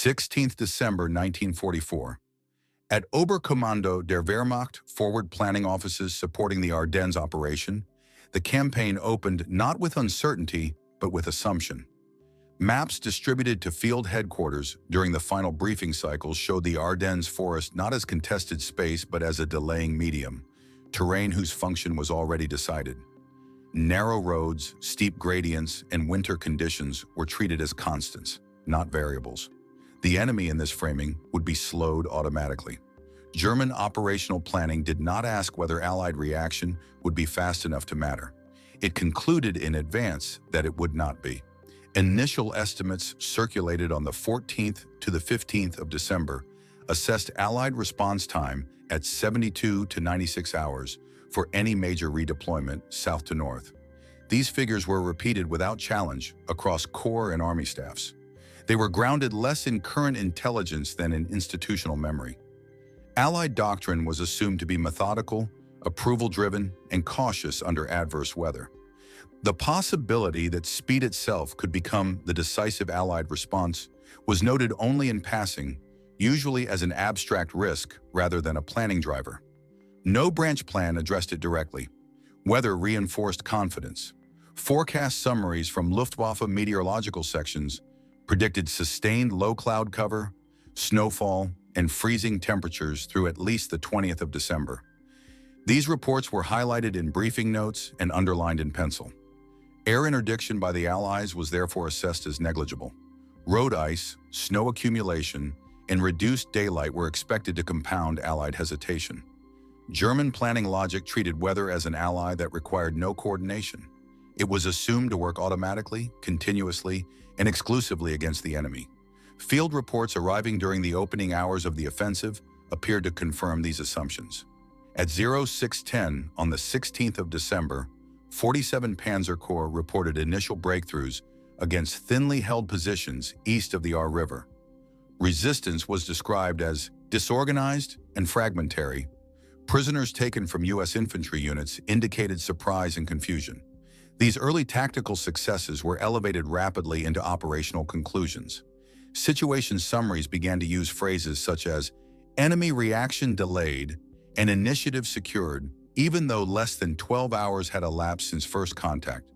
16th December 1944. At Oberkommando der Wehrmacht, forward planning offices supporting the Ardennes operation, the campaign opened not with uncertainty, but with assumption. Maps distributed to field headquarters during the final briefing cycles showed the Ardennes forest not as contested space but as a delaying medium, terrain whose function was already decided. Narrow roads, steep gradients, and winter conditions were treated as constants, not variables. The enemy in this framing would be slowed automatically. German operational planning did not ask whether Allied reaction would be fast enough to matter. It concluded in advance that it would not be. Initial estimates circulated on the 14th to the 15th of December assessed Allied response time at 72 to 96 hours for any major redeployment south to north. These figures were repeated without challenge across Corps and Army staffs. They were grounded less in current intelligence than in institutional memory. Allied doctrine was assumed to be methodical, approval-driven, and cautious under adverse weather. The possibility that speed itself could become the decisive Allied response was noted only in passing, usually as an abstract risk rather than a planning driver. No branch plan addressed it directly. Weather reinforced confidence. Forecast summaries from Luftwaffe meteorological sections predicted sustained low cloud cover, snowfall, and freezing temperatures through at least the 20th of December. These reports were highlighted in briefing notes and underlined in pencil. Air interdiction by the Allies was therefore assessed as negligible. Road ice, snow accumulation, and reduced daylight were expected to compound Allied hesitation. German planning logic treated weather as an ally that required no coordination. It was assumed to work automatically, continuously, and exclusively against the enemy. Field reports arriving during the opening hours of the offensive appeared to confirm these assumptions. At 0610 on the 16th of December, 47 Panzer Corps reported initial breakthroughs against thinly held positions east of the Aar River. Resistance was described as disorganized and fragmentary. Prisoners taken from U.S. infantry units indicated surprise and confusion. These early tactical successes were elevated rapidly into operational conclusions. Situation summaries began to use phrases such as enemy reaction delayed and initiative secured, even though less than 12 hours had elapsed since first contact.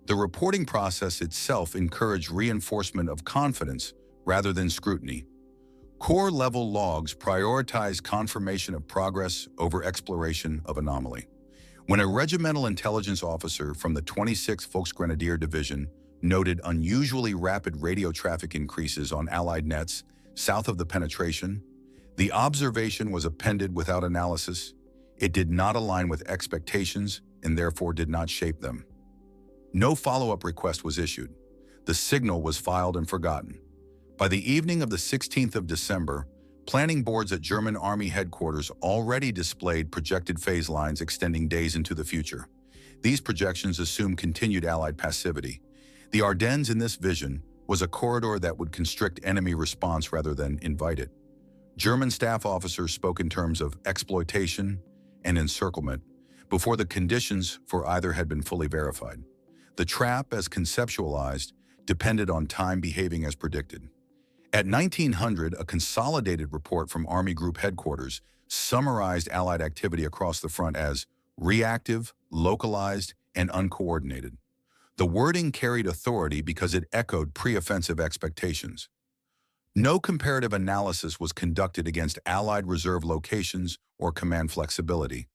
The reporting process itself encouraged reinforcement of confidence rather than scrutiny. Corps-level logs prioritized confirmation of progress over exploration of anomaly. When a regimental intelligence officer from the 26th Volksgrenadier Division noted unusually rapid radio traffic increases on Allied nets south of the penetration, the observation was appended without analysis. It did not align with expectations and therefore did not shape them. No follow-up request was issued. The signal was filed and forgotten. By the evening of the 16th of December, planning boards at German Army headquarters already displayed projected phase lines extending days into the future. These projections assumed continued Allied passivity. The Ardennes in this vision was a corridor that would constrict enemy response rather than invite it. German staff officers spoke in terms of exploitation and encirclement before the conditions for either had been fully verified. The trap, as conceptualized, depended on time behaving as predicted. At 1900, a consolidated report from Army Group Headquarters summarized Allied activity across the front as reactive, localized, and uncoordinated. The wording carried authority because it echoed pre-offensive expectations. No comparative analysis was conducted against Allied reserve locations or command flexibility.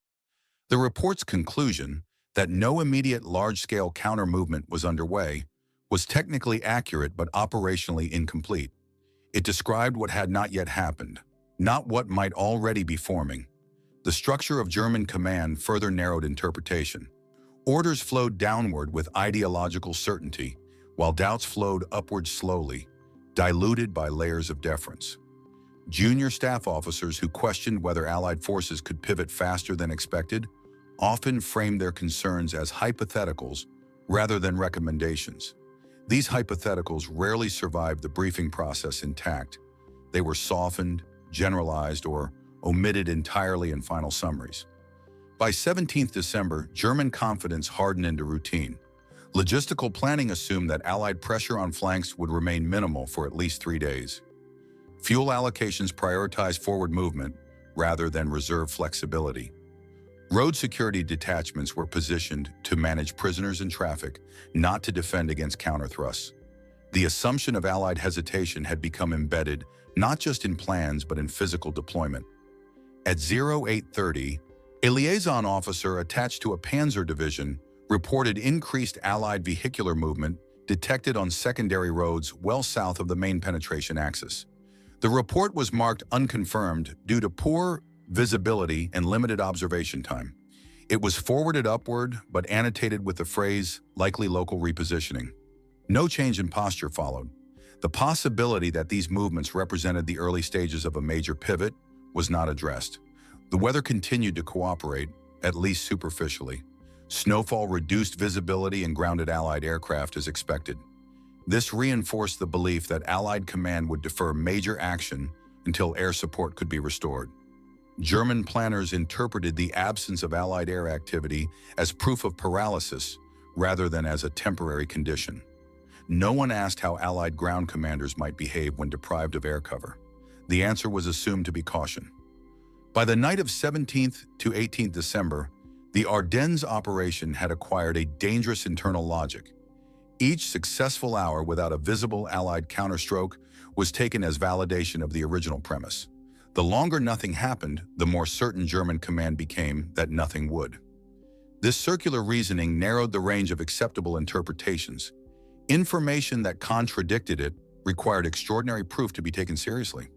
The report's conclusion that no immediate large-scale counter-movement was underway was technically accurate but operationally incomplete. It described what had not yet happened, not what might already be forming. The structure of German command further narrowed interpretation. Orders flowed downward with ideological certainty, while doubts flowed upward slowly, diluted by layers of deference. Junior staff officers who questioned whether Allied forces could pivot faster than expected often framed their concerns as hypotheticals rather than recommendations. These hypotheticals rarely survived the briefing process intact. They were softened, generalized, or omitted entirely in final summaries. By 17th December, German confidence hardened into routine. Logistical planning assumed that Allied pressure on flanks would remain minimal for at least 3 days. Fuel allocations prioritized forward movement rather than reserve flexibility. Road security detachments were positioned to manage prisoners and traffic, not to defend against counterthrusts. The assumption of Allied hesitation had become embedded not just in plans but in physical deployment. At 0830, a liaison officer attached to a Panzer division reported increased Allied vehicular movement detected on secondary roads well south of the main penetration axis. The report was marked unconfirmed due to poor visibility and limited observation time. It was forwarded upward but annotated with the phrase, likely local repositioning. No change in posture followed. The possibility that these movements represented the early stages of a major pivot was not addressed. The weather continued to cooperate, at least superficially. Snowfall reduced visibility and grounded Allied aircraft as expected. This reinforced the belief that Allied command would defer major action until air support could be restored. German planners interpreted the absence of Allied air activity as proof of paralysis rather than as a temporary condition. No one asked how Allied ground commanders might behave when deprived of air cover. The answer was assumed to be caution. By the night of 17th to 18th December, the Ardennes operation had acquired a dangerous internal logic. Each successful hour without a visible Allied counterstroke was taken as validation of the original premise. The longer nothing happened, the more certain German command became that nothing would. This circular reasoning narrowed the range of acceptable interpretations. Information that contradicted it required extraordinary proof to be taken seriously.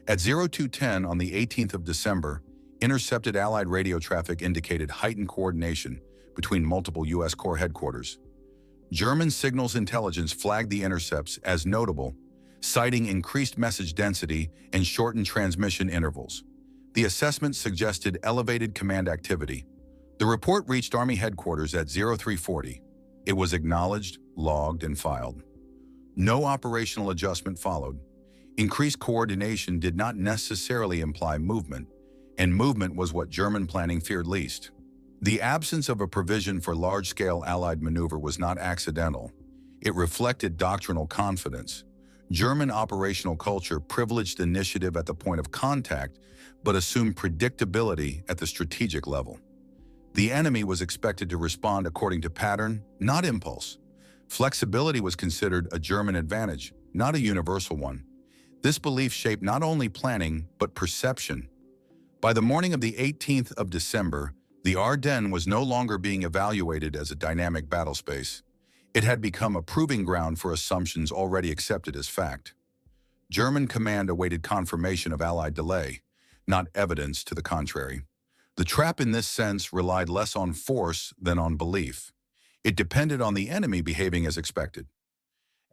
At 0210 on the 18th of December, intercepted Allied radio traffic indicated heightened coordination between multiple U.S. Corps headquarters. German signals intelligence flagged the intercepts as notable, citing increased message density and shortened transmission intervals. The assessment suggested elevated command activity. The report reached Army headquarters at 0340. It was acknowledged, logged, and filed. No operational adjustment followed. Increased coordination did not necessarily imply movement, and movement was what German planning feared least. The absence of a provision for large-scale Allied maneuver was not accidental. It reflected doctrinal confidence. German operational culture privileged initiative at the point of contact, but assumed predictability at the strategic level. The enemy was expected to respond according to pattern, not impulse. Flexibility was considered a German advantage, not a universal one. This belief shaped not only planning, but perception. By the morning of the 18th of December, the Ardennes was no longer being evaluated as a dynamic battle space. It had become a proving ground for assumptions already accepted as fact. German command awaited confirmation of Allied delay, not evidence to the contrary. The trap in this sense relied less on force than on belief. It depended on the enemy behaving as expected.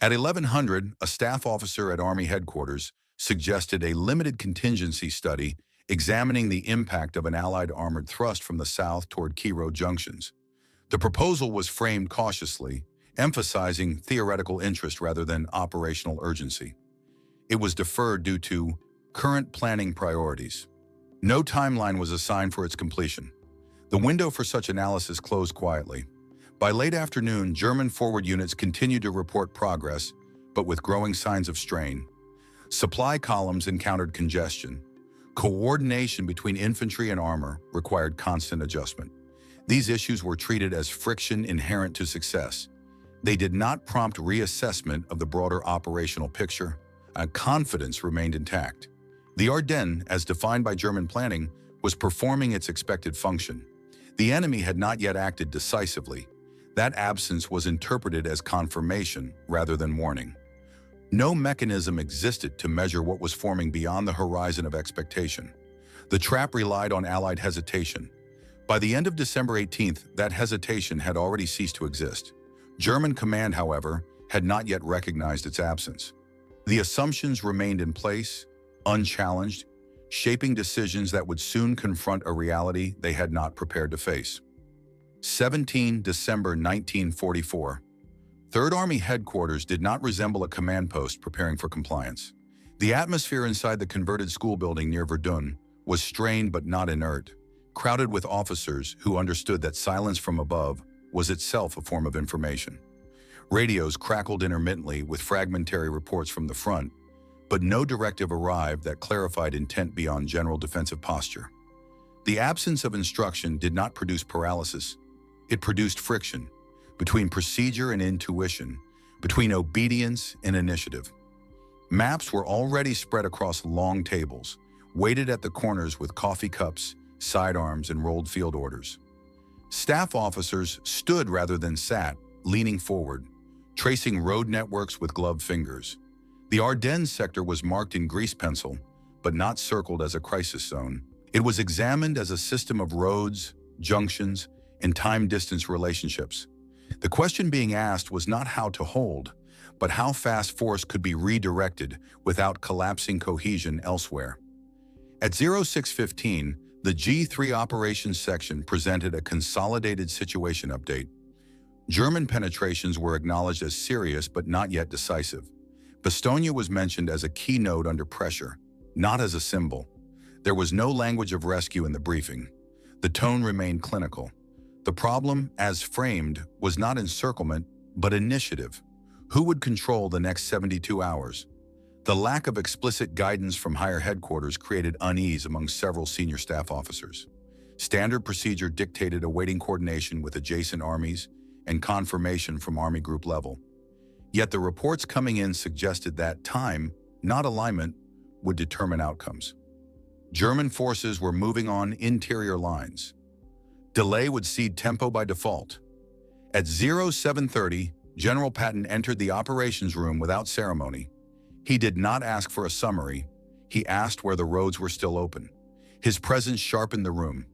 At 1100, a staff officer at Army headquarters suggested a limited contingency study examining the impact of an Allied armored thrust from the south toward key road junctions. The proposal was framed cautiously, emphasizing theoretical interest rather than operational urgency. It was deferred due to current planning priorities. No timeline was assigned for its completion. The window for such analysis closed quietly. By late afternoon, German forward units continued to report progress, but with growing signs of strain. Supply columns encountered congestion. Coordination between infantry and armor required constant adjustment. These issues were treated as friction inherent to success. They did not prompt reassessment of the broader operational picture, and confidence remained intact. The Ardennes, as defined by German planning, was performing its expected function. The enemy had not yet acted decisively. That absence was interpreted as confirmation rather than warning. No mechanism existed to measure what was forming beyond the horizon of expectation. The trap relied on Allied hesitation. By the end of December 18th, that hesitation had already ceased to exist. German command, however, had not yet recognized its absence. The assumptions remained in place, unchallenged, shaping decisions that would soon confront a reality they had not prepared to face. 17 December 1944. Third Army headquarters did not resemble a command post preparing for compliance. The atmosphere inside the converted school building near Verdun was strained but not inert, crowded with officers who understood that silence from above was itself a form of information. Radios crackled intermittently with fragmentary reports from the front, but no directive arrived that clarified intent beyond general defensive posture. The absence of instruction did not produce paralysis. It produced friction between procedure and intuition, between obedience and initiative. Maps were already spread across long tables, weighted at the corners with coffee cups, sidearms, and rolled field orders. Staff officers stood rather than sat, leaning forward, tracing road networks with gloved fingers. The Ardennes sector was marked in grease pencil, but not circled as a crisis zone. It was examined as a system of roads, junctions, and time-distance relationships. The question being asked was not how to hold, but how fast force could be redirected without collapsing cohesion elsewhere. At 0615, the G3 operations section presented a consolidated situation update. German penetrations were acknowledged as serious but not yet decisive. Bastogne was mentioned as a key node under pressure, not as a symbol. There was no language of rescue in the briefing. The tone remained clinical. The problem, as framed, was not encirclement, but initiative. Who would control the next 72 hours? The lack of explicit guidance from higher headquarters created unease among several senior staff officers. Standard procedure dictated awaiting coordination with adjacent armies and confirmation from Army group level. Yet the reports coming in suggested that time, not alignment, would determine outcomes. German forces were moving on interior lines. Delay would cede tempo by default. At 0730, General Patton entered the operations room without ceremony. He did not ask for a summary. He asked where the roads were still open. His presence sharpened the room.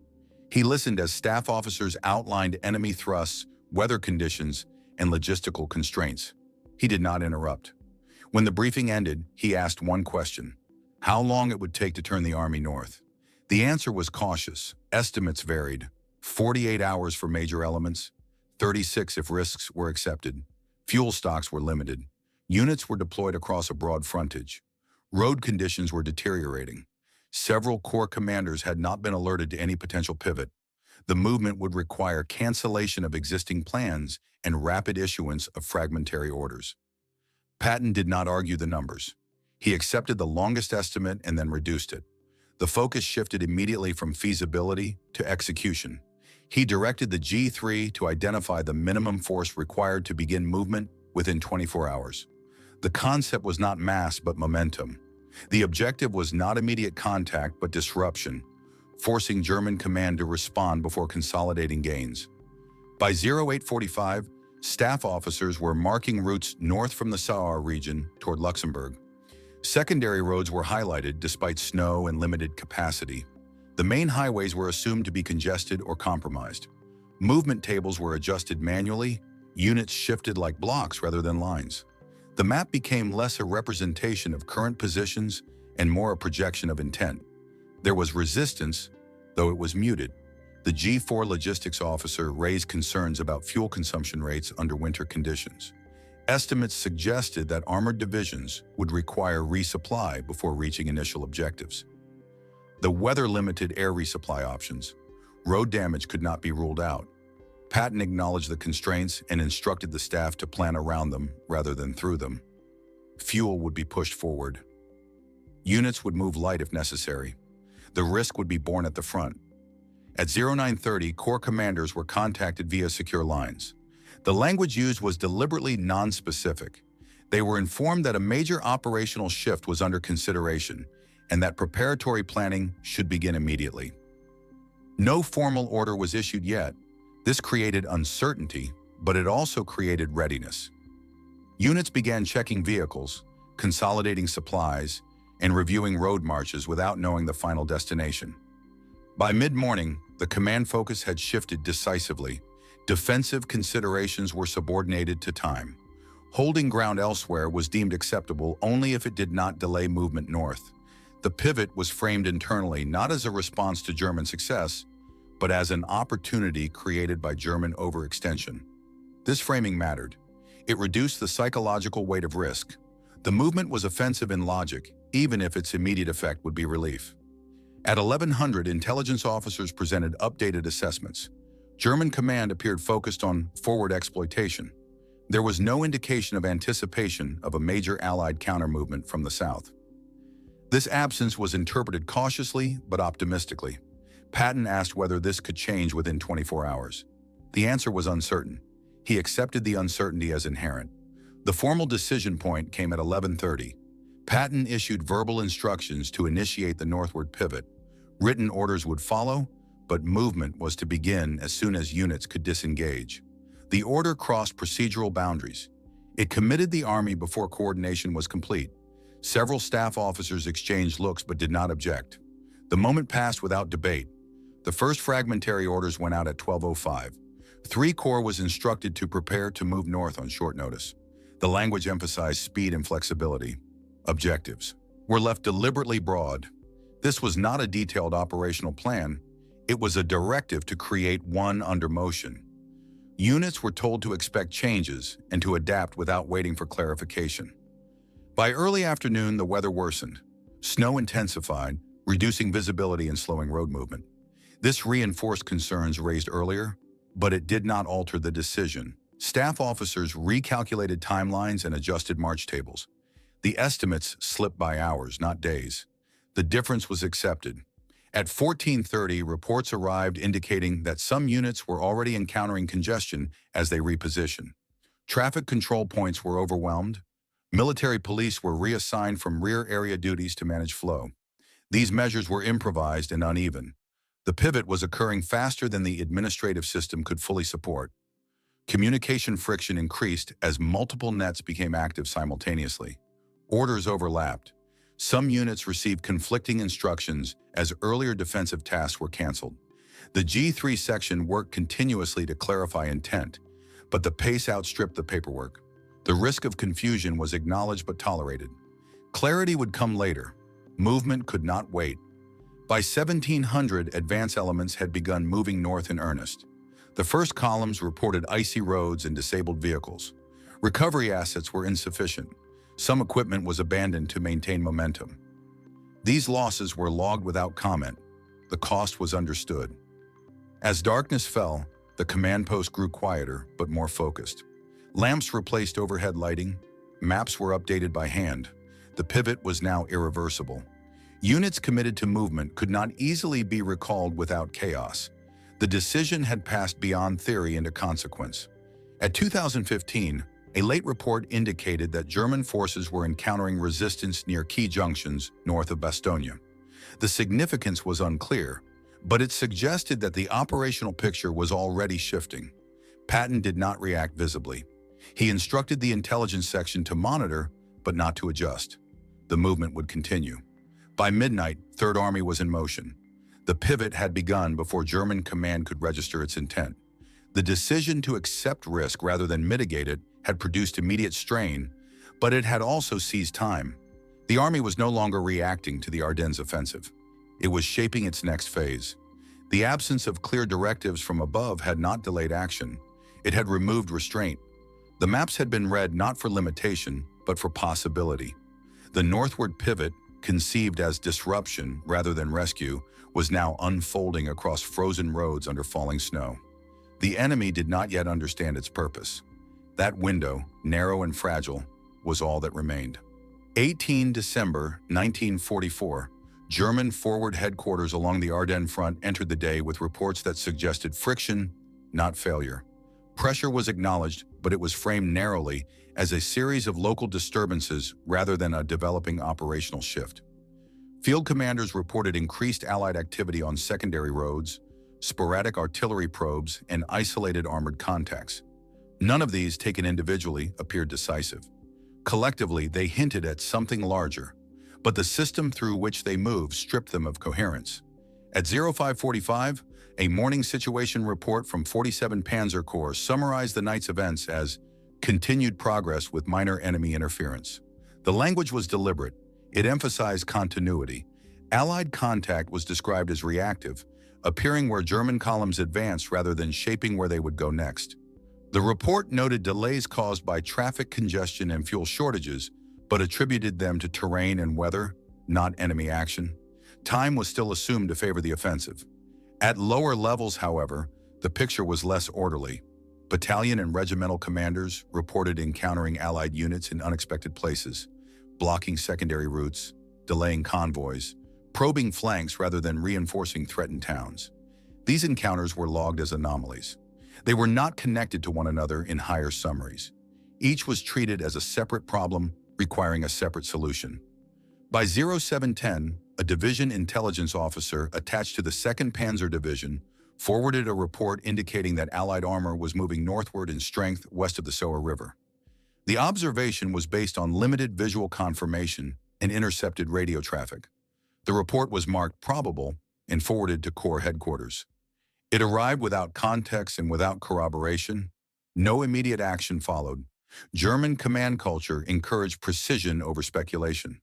He listened as staff officers outlined enemy thrusts, weather conditions, and logistical constraints. He did not interrupt. When the briefing ended, he asked one question: how long it would take to turn the army north. The answer was cautious. Estimates varied. 48 hours for major elements, 36 if risks were accepted. Fuel stocks were limited. Units were deployed across a broad frontage. Road conditions were deteriorating. Several corps commanders had not been alerted to any potential pivot. The movement would require cancellation of existing plans and rapid issuance of fragmentary orders. Patton did not argue the numbers. He accepted the longest estimate and then reduced it. The focus shifted immediately from feasibility to execution. He directed the G3 to identify the minimum force required to begin movement within 24 hours. The concept was not mass but momentum. The objective was not immediate contact but disruption, forcing German command to respond before consolidating gains. By 0845, staff officers were marking routes north from the Saar region toward Luxembourg. Secondary roads were highlighted despite snow and limited capacity. The main highways were assumed to be congested or compromised. Movement tables were adjusted manually, units shifted like blocks rather than lines. The map became less a representation of current positions and more a projection of intent. There was resistance, though it was muted. The G4 logistics officer raised concerns about fuel consumption rates under winter conditions. Estimates suggested that armored divisions would require resupply before reaching initial objectives. The weather limited air resupply options. Road damage could not be ruled out. Patton acknowledged the constraints and instructed the staff to plan around them rather than through them. Fuel would be pushed forward. Units would move light if necessary. The risk would be borne at the front. At 0930, Corps commanders were contacted via secure lines. The language used was deliberately non-specific. They were informed that a major operational shift was under consideration and that preparatory planning should begin immediately. No formal order was issued yet. This created uncertainty, but it also created readiness. Units began checking vehicles, consolidating supplies, and reviewing road marches without knowing the final destination. By mid-morning, the command focus had shifted decisively. Defensive considerations were subordinated to time. Holding ground elsewhere was deemed acceptable only if it did not delay movement north. The pivot was framed internally not as a response to German success, but as an opportunity created by German overextension. This framing mattered. It reduced the psychological weight of risk. The movement was offensive in logic, even if its immediate effect would be relief. At 1100, intelligence officers presented updated assessments. German command appeared focused on forward exploitation. There was no indication of anticipation of a major Allied counter-movement from the south. This absence was interpreted cautiously but optimistically. Patton asked whether this could change within 24 hours. The answer was uncertain. He accepted the uncertainty as inherent. The formal decision point came at 11:30. Patton issued verbal instructions to initiate the northward pivot. Written orders would follow, but movement was to begin as soon as units could disengage. The order crossed procedural boundaries. It committed the Army before coordination was complete. Several staff officers exchanged looks but did not object. The moment passed without debate. The first fragmentary orders went out at 12:05. 3 Corps was instructed to prepare to move north on short notice. The language emphasized speed and flexibility. Objectives were left deliberately broad. This was not a detailed operational plan. It was a directive to create one under motion. Units were told to expect changes and to adapt without waiting for clarification. By early afternoon, the weather worsened. Snow intensified, reducing visibility and slowing road movement. This reinforced concerns raised earlier, but it did not alter the decision. Staff officers recalculated timelines and adjusted march tables. The estimates slipped by hours, not days. The difference was accepted. At 14:30, reports arrived indicating that some units were already encountering congestion as they repositioned. Traffic control points were overwhelmed. Military police were reassigned from rear area duties to manage flow. These measures were improvised and uneven. The pivot was occurring faster than the administrative system could fully support. Communication friction increased as multiple nets became active simultaneously. Orders overlapped. Some units received conflicting instructions as earlier defensive tasks were canceled. The G3 section worked continuously to clarify intent, but the pace outstripped the paperwork. The risk of confusion was acknowledged but tolerated. Clarity would come later. Movement could not wait. By 1700, advance elements had begun moving north in earnest. The first columns reported icy roads and disabled vehicles. Recovery assets were insufficient. Some equipment was abandoned to maintain momentum. These losses were logged without comment. The cost was understood. As darkness fell, the command post grew quieter but more focused. Lamps replaced overhead lighting. Maps were updated by hand. The pivot was now irreversible. Units committed to movement could not easily be recalled without chaos. The decision had passed beyond theory into consequence. At 2015, a late report indicated that German forces were encountering resistance near key junctions north of Bastogne. The significance was unclear, but it suggested that the operational picture was already shifting. Patton did not react visibly. He instructed the intelligence section to monitor, but not to adjust. The movement would continue. By midnight, Third Army was in motion. The pivot had begun before German command could register its intent. The decision to accept risk rather than mitigate it had produced immediate strain, but it had also seized time. The Army was no longer reacting to the Ardennes offensive. It was shaping its next phase. The absence of clear directives from above had not delayed action. It had removed restraint. The maps had been read not for limitation, but for possibility. The northward pivot, conceived as disruption rather than rescue, was now unfolding across frozen roads under falling snow. The enemy did not yet understand its purpose. That window, narrow and fragile, was all that remained. 18 December 1944, German forward headquarters along the Ardennes front entered the day with reports that suggested friction, not failure. Pressure was acknowledged, but it was framed narrowly as a series of local disturbances rather than a developing operational shift. Field commanders reported increased Allied activity on secondary roads, sporadic artillery probes, and isolated armored contacts. None of these, taken individually, appeared decisive. Collectively, they hinted at something larger, but the system through which they moved stripped them of coherence. At 0545, a morning situation report from 47 Panzer Corps summarized the night's events as continued progress with minor enemy interference. The language was deliberate. It emphasized continuity. Allied contact was described as reactive, appearing where German columns advanced rather than shaping where they would go next. The report noted delays caused by traffic congestion and fuel shortages, but attributed them to terrain and weather, not enemy action. Time was still assumed to favor the offensive. At lower levels, however, the picture was less orderly. Battalion and regimental commanders reported encountering Allied units in unexpected places, blocking secondary routes. delaying convoys, probing flanks rather than reinforcing threatened towns. These encounters were logged as anomalies. They were not connected to one another in higher summaries. Each was treated as a separate problem requiring a separate solution. By 0710, a division intelligence officer attached to the 2nd Panzer Division forwarded a report indicating that Allied armor was moving northward in strength west of the Soa River. The observation was based on limited visual confirmation and intercepted radio traffic. The report was marked probable and forwarded to Corps headquarters. It arrived without context and without corroboration. No immediate action followed. German command culture encouraged precision over speculation.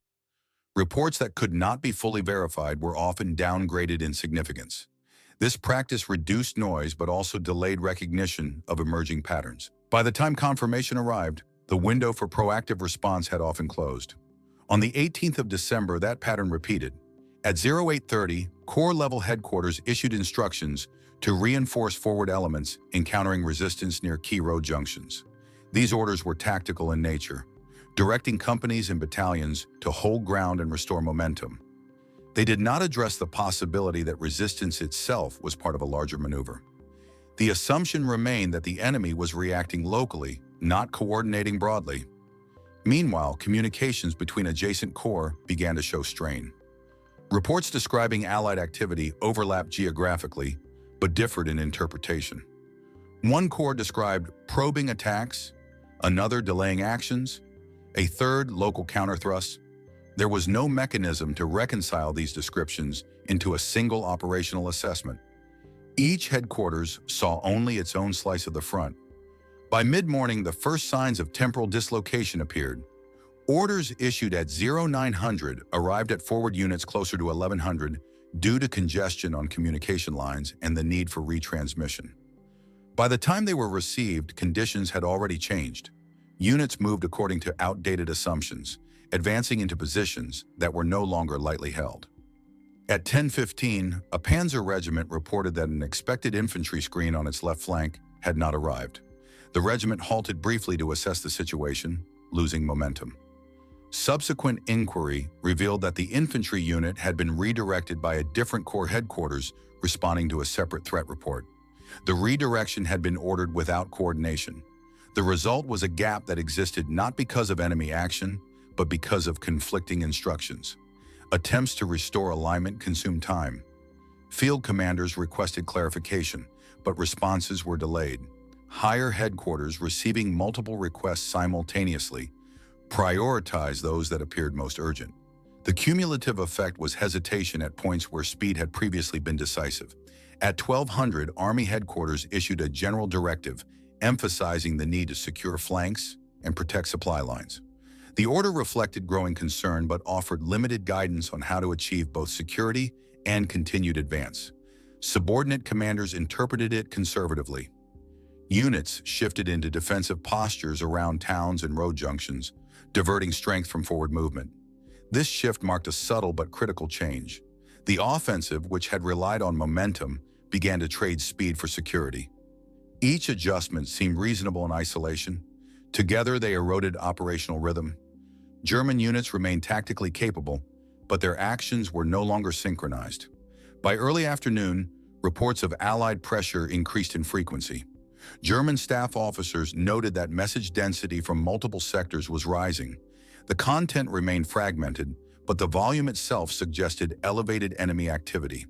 Reports that could not be fully verified were often downgraded in significance. This practice reduced noise but also delayed recognition of emerging patterns. By the time confirmation arrived, the window for proactive response had often closed. On the 18th of December, that pattern repeated. At 0830, Corps-level headquarters issued instructions to reinforce forward elements encountering resistance near key road junctions. These orders were tactical in nature, directing companies and battalions to hold ground and restore momentum. They did not address the possibility that resistance itself was part of a larger maneuver. The assumption remained that the enemy was reacting locally, not coordinating broadly. Meanwhile, communications between adjacent corps began to show strain. Reports describing Allied activity overlapped geographically, but differed in interpretation. One corps described probing attacks, another delaying actions, a third local counterthrusts. There was no mechanism to reconcile these descriptions into a single operational assessment. Each headquarters saw only its own slice of the front. By mid-morning, the first signs of temporal dislocation appeared. Orders issued at 0900 arrived at forward units closer to 1100 due to congestion on communication lines and the need for retransmission. By the time they were received, conditions had already changed. Units moved according to outdated assumptions, advancing into positions that were no longer lightly held. At 10:15, a panzer regiment reported that an expected infantry screen on its left flank had not arrived. The regiment halted briefly to assess the situation, losing momentum. Subsequent inquiry revealed that the infantry unit had been redirected by a different corps headquarters responding to a separate threat report. The redirection had been ordered without coordination. The result was a gap that existed not because of enemy action, but because of conflicting instructions. Attempts to restore alignment consumed time. Field commanders requested clarification, but responses were delayed. Higher headquarters, receiving multiple requests simultaneously, prioritized those that appeared most urgent. The cumulative effect was hesitation at points where speed had previously been decisive. At 1200, Army headquarters issued a general directive emphasizing the need to secure flanks and protect supply lines. The order reflected growing concern but offered limited guidance on how to achieve both security and continued advance. Subordinate commanders interpreted it conservatively. Units shifted into defensive postures around towns and road junctions, diverting strength from forward movement. This shift marked a subtle but critical change. The offensive, which had relied on momentum, began to trade speed for security. Each adjustment seemed reasonable in isolation. Together, they eroded operational rhythm. German units remained tactically capable, but their actions were no longer synchronized. By early afternoon, reports of Allied pressure increased in frequency. German staff officers noted that message density from multiple sectors was rising. The content remained fragmented, but the volume itself suggested elevated enemy activity.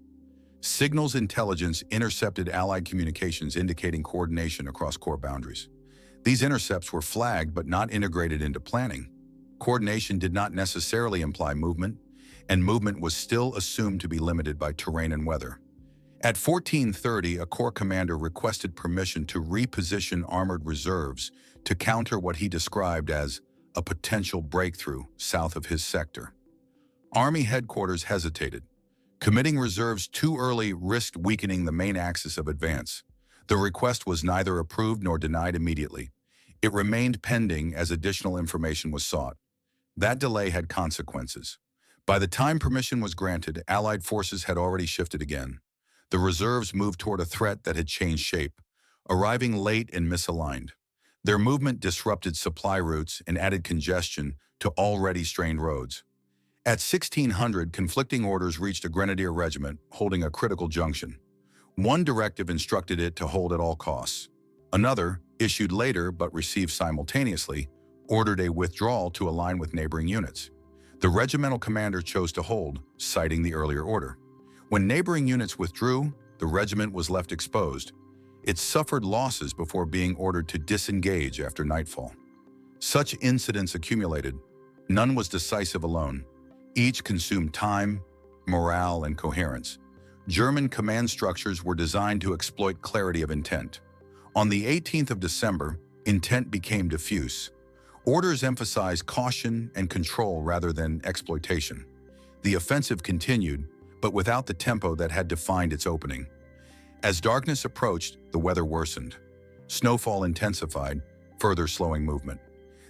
Signals intelligence intercepted Allied communications indicating coordination across corps boundaries. These intercepts were flagged but not integrated into planning. Coordination did not necessarily imply movement, and movement was still assumed to be limited by terrain and weather. At 1430, a corps commander requested permission to reposition armored reserves to counter what he described as a potential breakthrough south of his sector. Army headquarters hesitated. Committing reserves too early risked weakening the main axis of advance. The request was neither approved nor denied immediately. It remained pending as additional information was sought. That delay had consequences. By the time permission was granted, Allied forces had already shifted again. The reserves moved toward a threat that had changed shape, arriving late and misaligned. Their movement disrupted supply routes and added congestion to already strained roads. At 1600, conflicting orders reached a grenadier regiment holding a critical junction. One directive instructed it to hold at all costs. Another, issued later but received simultaneously, ordered a withdrawal to align with neighboring units. The regimental commander chose to hold, citing the earlier order. When neighboring units withdrew, the regiment was left exposed. It suffered losses before being ordered to disengage after nightfall. Such incidents accumulated. None was decisive alone. Each consumed time, morale, and coherence. German command structures were designed to exploit clarity of intent. On the 18th of December, intent became diffuse. Orders emphasized caution and control rather than exploitation. The offensive continued, but without the tempo that had defined its opening. As darkness approached, the weather worsened. Snowfall intensified, further slowing movement.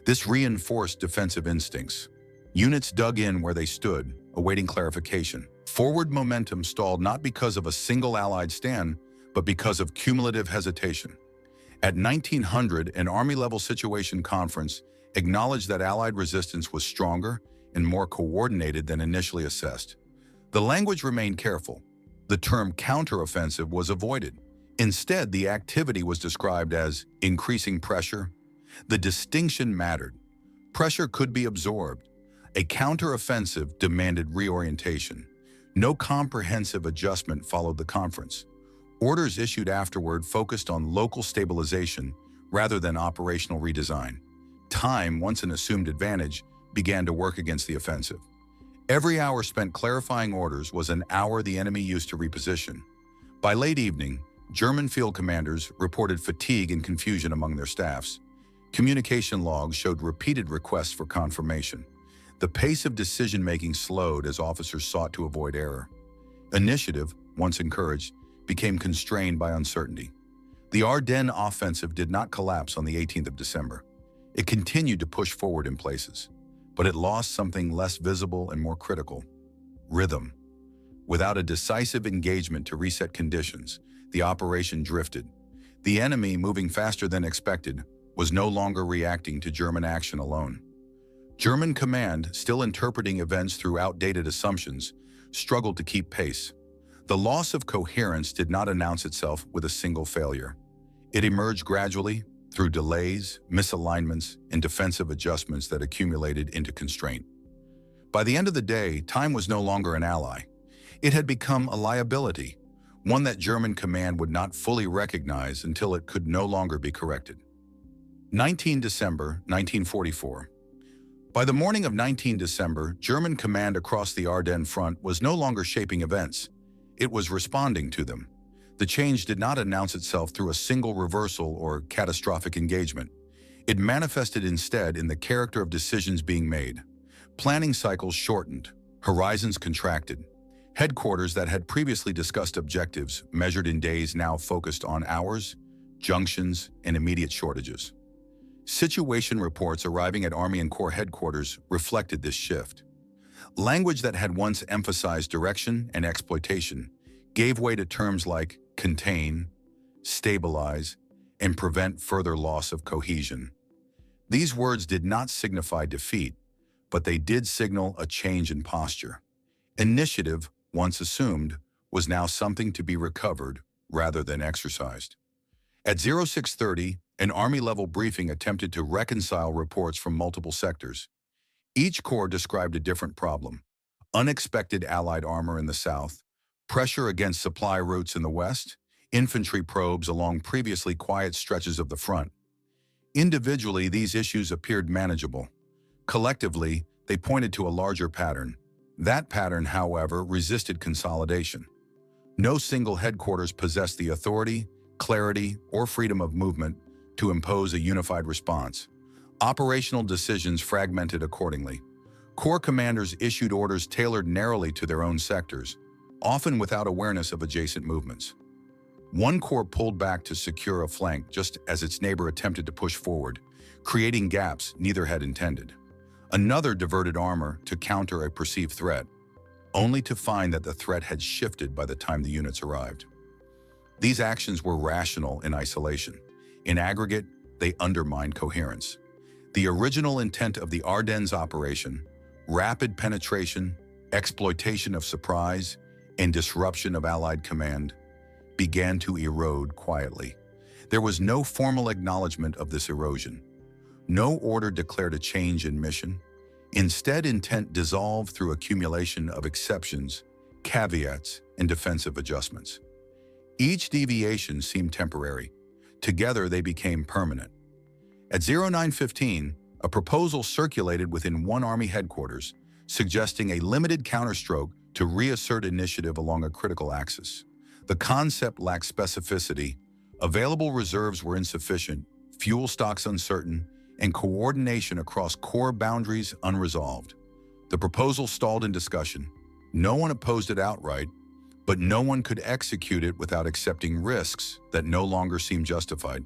This reinforced defensive instincts. Units dug in where they stood, awaiting clarification. Forward momentum stalled not because of a single Allied stand, but because of cumulative hesitation. At 1900, an Army-level situation conference acknowledged that Allied resistance was stronger and more coordinated than initially assessed. The language remained careful. The term counteroffensive was avoided. Instead, the activity was described as increasing pressure. The distinction mattered. Pressure could be absorbed. A counteroffensive demanded reorientation. No comprehensive adjustment followed the conference. Orders issued afterward focused on local stabilization rather than operational redesign. Time, once an assumed advantage, began to work against the offensive. Every hour spent clarifying orders was an hour the enemy used to reposition. By late evening, German field commanders reported fatigue and confusion among their staffs. Communication logs showed repeated requests for confirmation. The pace of decision-making slowed as officers sought to avoid error. Initiative, once encouraged, became constrained by uncertainty. The Ardennes offensive did not collapse on the 18th of December. It continued to push forward in places, but it lost something less visible and more critical: rhythm. Without a decisive engagement to reset conditions, the operation drifted. The enemy, moving faster than expected, was no longer reacting to German action alone. German command, still interpreting events through outdated assumptions, struggled to keep pace. The loss of coherence did not announce itself with a single failure. It emerged gradually through delays, misalignments, and defensive adjustments that accumulated into constraint. By the end of the day, time was no longer an ally. It had become a liability, one that German command would not fully recognize until it could no longer be corrected. 19 December 1944. By the morning of 19 December, German command across the Ardennes front was no longer shaping events. It was responding to them. The change did not announce itself through a single reversal or catastrophic engagement. It manifested instead in the character of decisions being made. Planning cycles shortened, horizons contracted. Headquarters that had previously discussed objectives measured in days now focused on hours, junctions, and immediate shortages. Situation reports arriving at Army and Corps headquarters reflected this shift. Language that had once emphasized direction and exploitation gave way to terms like contain, stabilize, and prevent further loss of cohesion. These words did not signify defeat, but they did signal a change in posture. Initiative, once assumed, was now something to be recovered rather than exercised. At 0630, an Army-level briefing attempted to reconcile reports from multiple sectors. Each corps described a different problem: unexpected Allied armor in the south, pressure against supply routes in the west, infantry probes along previously quiet stretches of the front. Individually, these issues appeared manageable. Collectively, they pointed to a larger pattern. That pattern, however, resisted consolidation. No single headquarters possessed the authority, clarity, or freedom of movement to impose a unified response. Operational decisions fragmented accordingly. Corps commanders issued orders tailored narrowly to their own sectors, often without awareness of adjacent movements. One corps pulled back to secure a flank just as its neighbor attempted to push forward, creating gaps neither had intended. Another diverted armor to counter a perceived threat, only to find that the threat had shifted by the time the units arrived. These actions were rational in isolation. In aggregate, they undermined coherence. The original intent of the Ardennes operation, Rapid penetration, exploitation of surprise, and disruption of Allied command began to erode quietly. There was no formal acknowledgement of this erosion. No order declared a change in mission. Instead, intent dissolved through accumulation of exceptions, caveats, and defensive adjustments. Each deviation seemed temporary. Together, they became permanent. At 0915, a proposal circulated within one Army headquarters, suggesting a limited counterstroke to reassert initiative along a critical axis. The concept lacked specificity, available reserves were insufficient, fuel stocks uncertain, and coordination across core boundaries unresolved. The proposal stalled in discussion. No one opposed it outright, but no one could execute it without accepting risks that no longer seemed justified.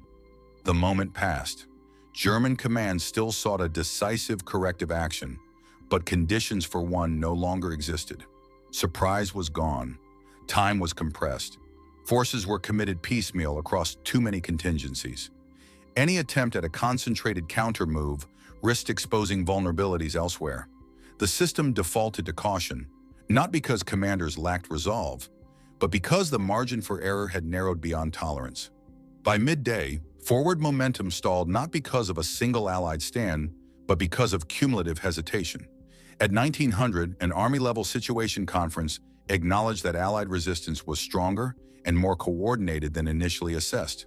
The moment passed. German command still sought a decisive corrective action, but conditions for one no longer existed. Surprise was gone. Time was compressed. Forces were committed piecemeal across too many contingencies. Any attempt at a concentrated counter-move risked exposing vulnerabilities elsewhere. The system defaulted to caution, not because commanders lacked resolve, but because the margin for error had narrowed beyond tolerance. By midday, forward momentum stalled not because of a single Allied stand, but because of cumulative hesitation. At 1900, an Army-level situation conference acknowledged that Allied resistance was stronger and more coordinated than initially assessed.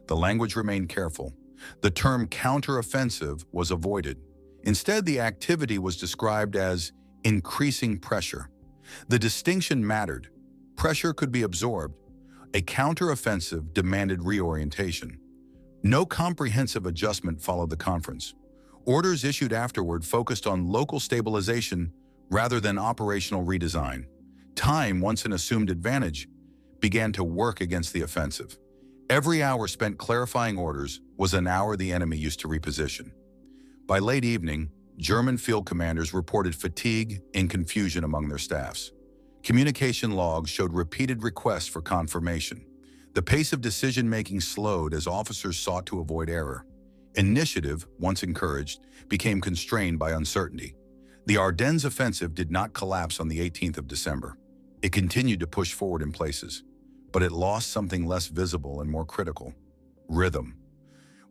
The language remained careful. The term counteroffensive was avoided. Instead, the activity was described as increasing pressure. The distinction mattered. Pressure could be absorbed. A counteroffensive demanded reorientation. No comprehensive adjustment followed the conference. Orders issued afterward focused on local stabilization rather than operational redesign. Time, once an assumed advantage, began to work against the offensive. Every hour spent clarifying orders was an hour the enemy used to reposition. By late evening, German field commanders reported fatigue and confusion among their staffs. Communication logs showed repeated requests for confirmation. The pace of decision-making slowed as officers sought to avoid error. Initiative, once encouraged, became constrained by uncertainty. The Ardennes offensive did not collapse on the 18th of December. It continued to push forward in places, but it lost something less visible and more critical: rhythm.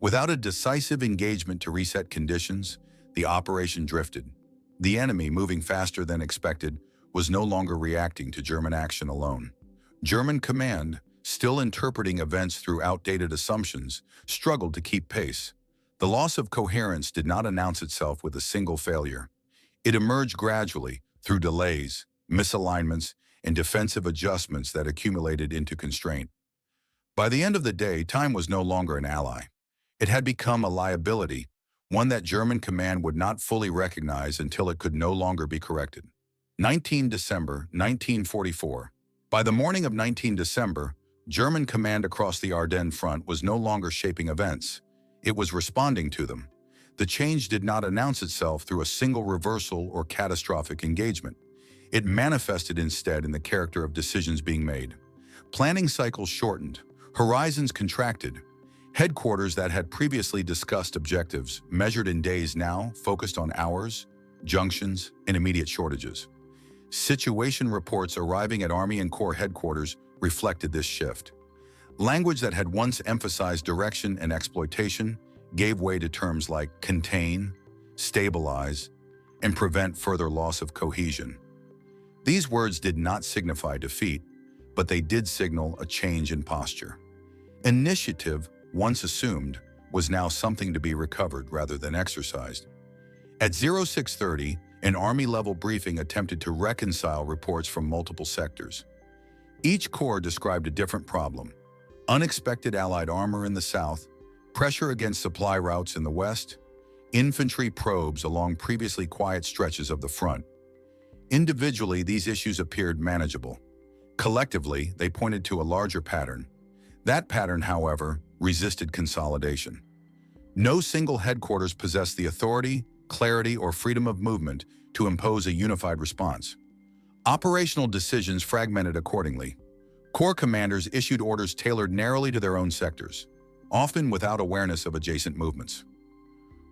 Without a decisive engagement to reset conditions, the operation drifted. The enemy, moving faster than expected, was no longer reacting to German action alone. German command, still interpreting events through outdated assumptions, struggled to keep pace. The loss of coherence did not announce itself with a single failure. It emerged gradually through delays, misalignments, and defensive adjustments that accumulated into constraint. By the end of the day, time was no longer an ally. It had become a liability, one that German command would not fully recognize until it could no longer be corrected. 19 December 1944. By the morning of 19 December, German command across the Ardennes front was no longer shaping events. It was responding to them. The change did not announce itself through a single reversal or catastrophic engagement. It manifested instead in the character of decisions being made. Planning cycles shortened, horizons contracted. Headquarters that had previously discussed objectives, measured in days, now focused on hours, junctions, and immediate shortages. Situation reports arriving at Army and Corps headquarters reflected this shift. Language that had once emphasized direction and exploitation gave way to terms like contain, stabilize, and prevent further loss of cohesion. These words did not signify defeat, but they did signal a change in posture. Initiative, once assumed, was now something to be recovered rather than exercised. At 0630, an Army-level briefing attempted to reconcile reports from multiple sectors. Each corps described a different problem: unexpected Allied armor in the south, pressure against supply routes in the west, infantry probes along previously quiet stretches of the front. Individually, these issues appeared manageable. Collectively, they pointed to a larger pattern. That pattern, however, resisted consolidation. No single headquarters possessed the authority, clarity, or freedom of movement to impose a unified response. Operational decisions fragmented accordingly. Corps commanders issued orders tailored narrowly to their own sectors, often without awareness of adjacent movements.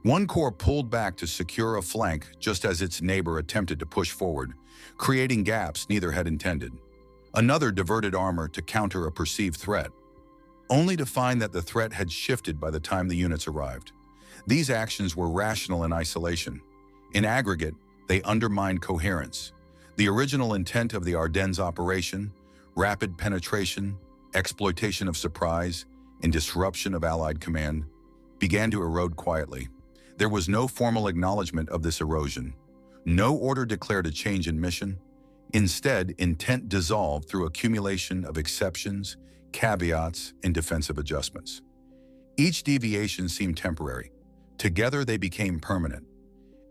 One corps pulled back to secure a flank just as its neighbor attempted to push forward, creating gaps neither had intended. Another diverted armor to counter a perceived threat, only to find that the threat had shifted by the time the units arrived. These actions were rational in isolation. In aggregate, they undermined coherence. The original intent of the Ardennes operation, rapid penetration, exploitation of surprise, and disruption of Allied command, began to erode quietly. There was no formal acknowledgement of this erosion. No order declared a change in mission. Instead, intent dissolved through accumulation of exceptions, caveats, and defensive adjustments. Each deviation seemed temporary. Together, they became permanent.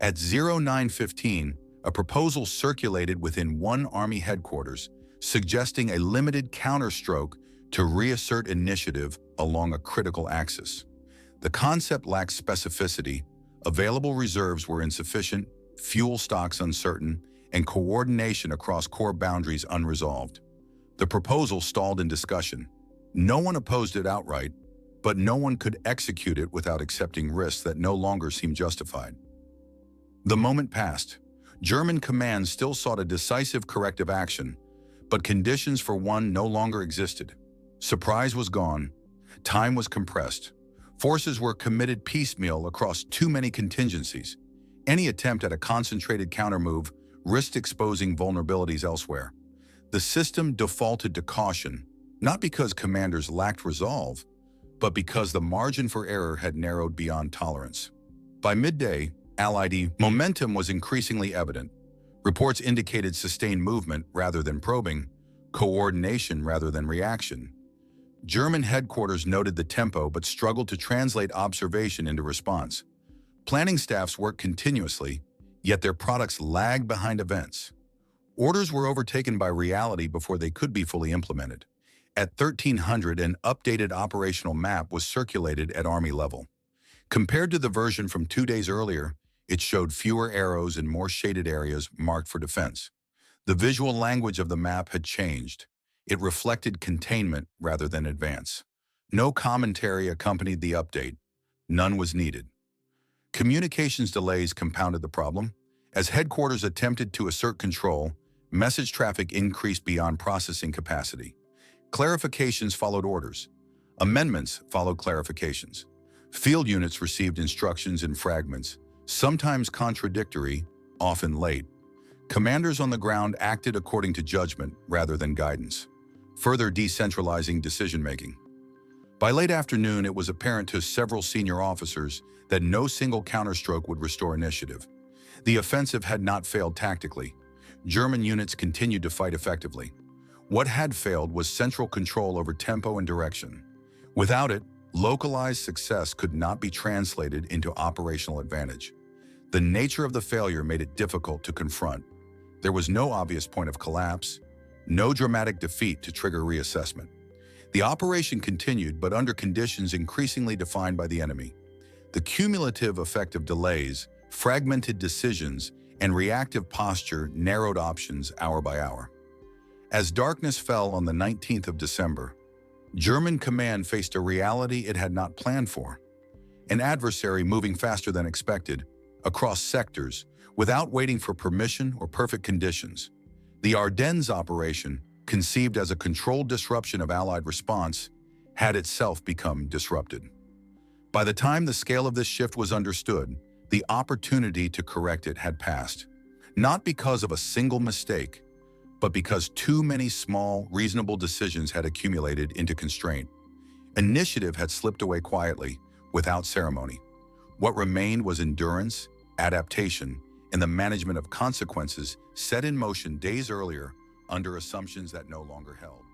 At 0915, a proposal circulated within one Army headquarters, suggesting a limited counterstroke to reassert initiative along a critical axis. The concept lacked specificity, available reserves were insufficient, fuel stocks uncertain, and coordination across corps boundaries unresolved. The proposal stalled in discussion. No one opposed it outright, but no one could execute it without accepting risks that no longer seemed justified. The moment passed. German command still sought a decisive corrective action, but conditions for one no longer existed. Surprise was gone. Time was compressed. Forces were committed piecemeal across too many contingencies. Any attempt at a concentrated countermove risked exposing vulnerabilities elsewhere. The system defaulted to caution, not because commanders lacked resolve, but because the margin for error had narrowed beyond tolerance. By midday, Allied momentum was increasingly evident. Reports indicated sustained movement rather than probing, coordination rather than reaction. German headquarters noted the tempo but struggled to translate observation into response. Planning staffs worked continuously, yet their products lagged behind events. Orders were overtaken by reality before they could be fully implemented. At 1300, an updated operational map was circulated at Army level. Compared to the version from 2 days earlier, it showed fewer arrows and more shaded areas marked for defense. The visual language of the map had changed. It reflected containment rather than advance. No commentary accompanied the update. None was needed. Communications delays compounded the problem. As headquarters attempted to assert control, message traffic increased beyond processing capacity. Clarifications followed orders. Amendments followed clarifications. Field units received instructions in fragments, sometimes contradictory, often late. Commanders on the ground acted according to judgment rather than guidance, further decentralizing decision-making. By late afternoon, it was apparent to several senior officers that no single counterstroke would restore initiative. The offensive had not failed tactically. German units continued to fight effectively. What had failed was central control over tempo and direction. Without it, localized success could not be translated into operational advantage. The nature of the failure made it difficult to confront. There was no obvious point of collapse, no dramatic defeat to trigger reassessment. The operation continued, but under conditions increasingly defined by the enemy. The cumulative effect of delays, fragmented decisions, and reactive posture narrowed options hour by hour. As darkness fell on the 19th of December, German command faced a reality it had not planned for. An adversary moving faster than expected, across sectors, without waiting for permission or perfect conditions. The Ardennes operation, conceived as a controlled disruption of Allied response, had itself become disrupted. By the time the scale of this shift was understood, the opportunity to correct it had passed, not because of a single mistake, but because too many small, reasonable decisions had accumulated into constraint. Initiative had slipped away quietly, without ceremony. What remained was endurance, adaptation, and the management of consequences set in motion days earlier under assumptions that no longer held.